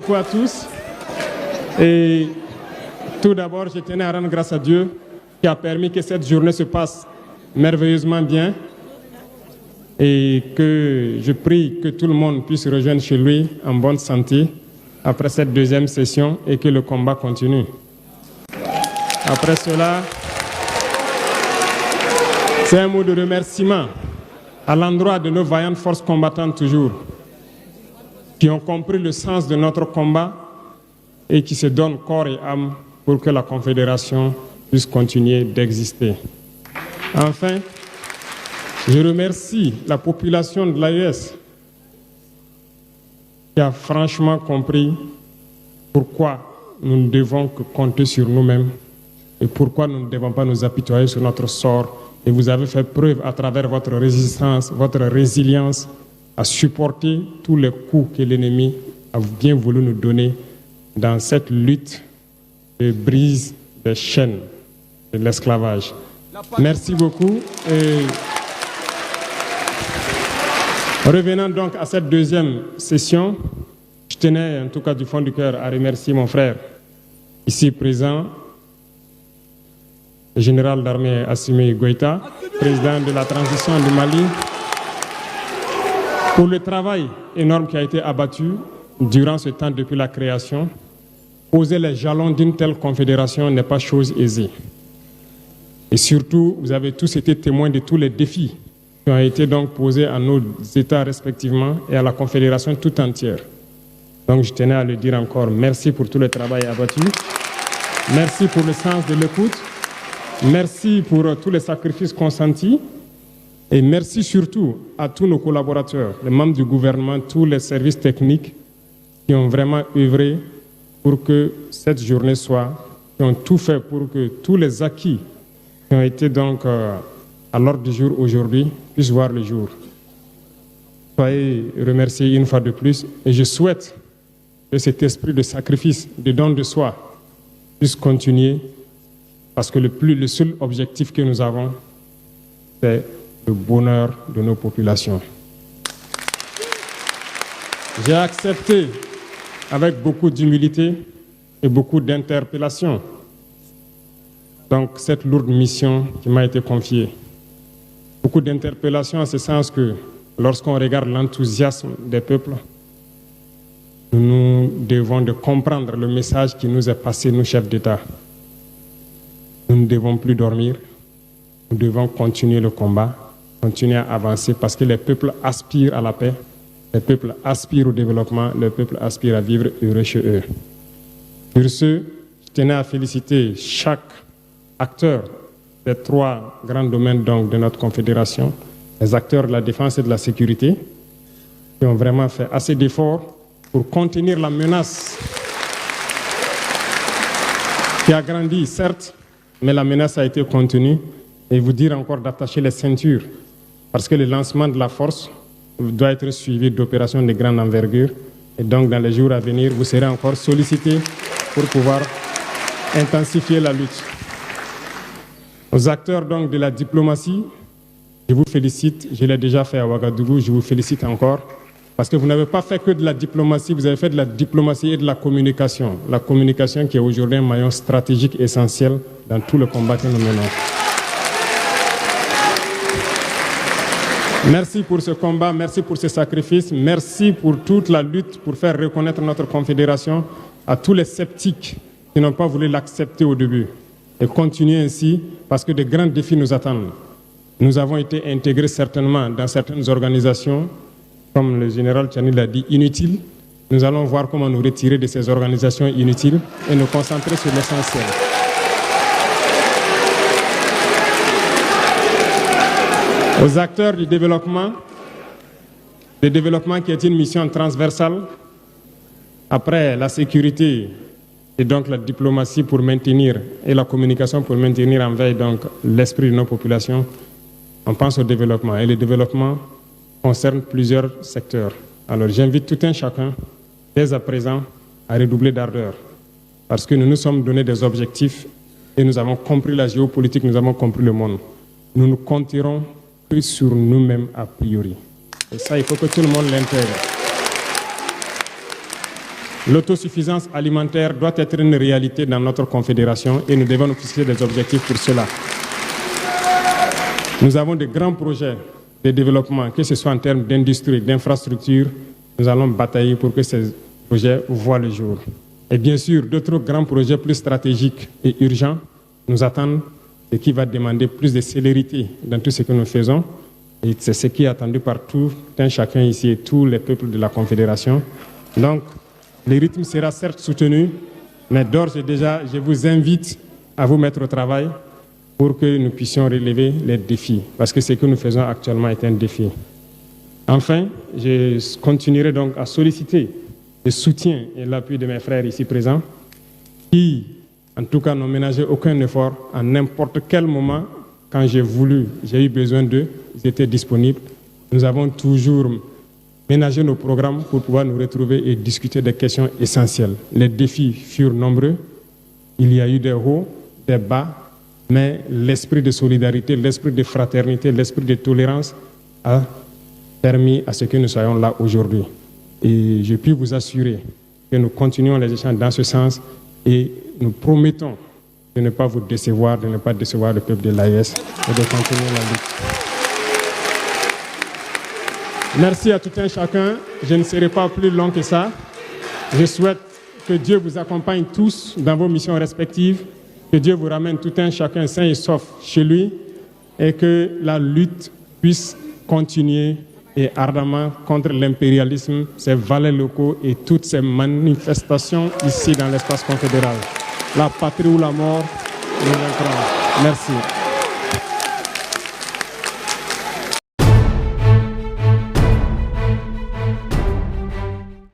beaucoup à tous. Et tout d'abord, je tenais à rendre grâce à Dieu qui a permis que cette journée se passe merveilleusement bien et que je prie que tout le monde puisse rejoindre chez lui en bonne santé après cette deuxième session et que le combat continue. Après cela, c'est un mot de remerciement à l'endroit de nos vaillantes forces combattantes toujours, qui ont compris le sens de notre combat et qui se donnent corps et âme pour que la Confédération puisse continuer d'exister. Enfin, je remercie la population de l'AES qui a franchement compris pourquoi nous ne devons que compter sur nous-mêmes et pourquoi nous ne devons pas nous apitoyer sur notre sort. Et vous avez fait preuve à travers votre résistance, votre résilience à supporter tous les coups que l'ennemi a bien voulu nous donner dans cette lutte de brise des chaînes de l'esclavage. Merci beaucoup. Et revenant donc à cette deuxième session, je tenais en tout cas du fond du cœur à remercier mon frère ici présent, le général d'armée Assimi Goïta, président de la transition du Mali, pour le travail énorme qui a été abattu durant ce temps depuis la création. Poser les jalons d'une telle confédération n'est pas chose aisée. Et surtout, vous avez tous été témoins de tous les défis qui ont été donc posés à nos États respectivement et à la confédération tout entière. Donc je tenais à le dire encore, merci pour tout le travail abattu, merci pour le sens de l'écoute, merci pour tous les sacrifices consentis et merci surtout à tous nos collaborateurs, les membres du gouvernement, tous les services techniques qui ont vraiment œuvré pour que cette journée soit, qui ont tout fait pour que tous les acquis qui ont été donc à l'ordre du jour aujourd'hui puissent voir le jour. Soyez remerciés une fois de plus et je souhaite que cet esprit de sacrifice, de don de soi puisse continuer parce que le seul objectif que nous avons, c'est le bonheur de nos populations. J'ai accepté avec beaucoup d'humilité et beaucoup d'interpellation donc cette lourde mission qui m'a été confiée. Beaucoup d'interpellations en ce sens que lorsqu'on regarde l'enthousiasme des peuples, nous devons de comprendre le message qui nous est passé, nos chefs d'État. Nous ne devons plus dormir, nous devons continuer le combat, continuer à avancer parce que les peuples aspirent à la paix, les peuples aspirent au développement, les peuples aspirent à vivre heureux chez eux. Sur ce, je tenais à féliciter chaque acteur des trois grands domaines donc, de notre confédération, les acteurs de la défense et de la sécurité, qui ont vraiment fait assez d'efforts pour contenir la menace qui a grandi, certes, mais la menace a été contenue et vous dire encore d'attacher les ceintures parce que le lancement de la force doit être suivi d'opérations de grande envergure et donc dans les jours à venir, vous serez encore sollicités pour pouvoir intensifier la lutte. Aux acteurs donc de la diplomatie, je vous félicite, je l'ai déjà fait à Ouagadougou, je vous félicite encore parce que vous n'avez pas fait que de la diplomatie, vous avez fait de la diplomatie et de la communication qui est aujourd'hui un maillon stratégique essentiel dans tout le combat que nous menons. Merci pour ce combat, merci pour ce sacrifice, merci pour toute la lutte pour faire reconnaître notre confédération à tous les sceptiques qui n'ont pas voulu l'accepter au début. Et continuer ainsi parce que de grands défis nous attendent. Nous avons été intégrés certainement dans certaines organisations, comme le général Tchani l'a dit, inutiles. Nous allons voir comment nous retirer de ces organisations inutiles et nous concentrer sur l'essentiel. Aux acteurs du développement qui est une mission transversale, après la sécurité et donc la diplomatie pour maintenir et la communication pour maintenir en veille donc l'esprit de nos populations, on pense au développement. Et le développement concerne plusieurs secteurs. Alors j'invite tout un chacun, dès à présent, à redoubler d'ardeur. Parce que nous nous sommes donné des objectifs et nous avons compris la géopolitique, nous avons compris le monde. Nous ne compterons que sur nous-mêmes a priori. Et ça, il faut que tout le monde l'intègre. L'autosuffisance alimentaire doit être une réalité dans notre confédération et nous devons nous fixer des objectifs pour cela. Nous avons de grands projets de développement, que ce soit en termes d'industrie, d'infrastructure. Nous allons batailler pour que ces projets voient le jour. Et bien sûr, d'autres grands projets plus stratégiques et urgents nous attendent, et qui va demander plus de célérité dans tout ce que nous faisons. Et c'est ce qui est attendu par tout un chacun ici et tous les peuples de la Confédération. Donc, le rythme sera certes soutenu, mais d'ores et déjà, je vous invite à vous mettre au travail pour que nous puissions relever les défis, parce que ce que nous faisons actuellement est un défi. Enfin, je continuerai donc à solliciter le soutien et l'appui de mes frères ici présents, qui, en tout cas, n'ont ménagé aucun effort à n'importe quel moment. Quand j'ai voulu, j'ai eu besoin d'eux, ils étaient disponibles. Nous avons toujours ménagé nos programmes pour pouvoir nous retrouver et discuter des questions essentielles. Les défis furent nombreux, il y a eu des hauts, des bas, mais l'esprit de solidarité, l'esprit de fraternité, l'esprit de tolérance a permis à ce que nous soyons là aujourd'hui. Et je puis vous assurer que nous continuons les échanges dans ce sens et nous promettons de ne pas vous décevoir, de ne pas décevoir le peuple de l'AES et de continuer la lutte. Merci à tout un chacun. Je ne serai pas plus long que ça. Je souhaite que Dieu vous accompagne tous dans vos missions respectives, que Dieu vous ramène tout un chacun sain et sauf chez lui et que la lutte puisse continuer et ardemment contre l'impérialisme, ses valets locaux et toutes ces manifestations ici dans l'espace confédéral. La patrie ou la mort, nous vaincrons. Merci.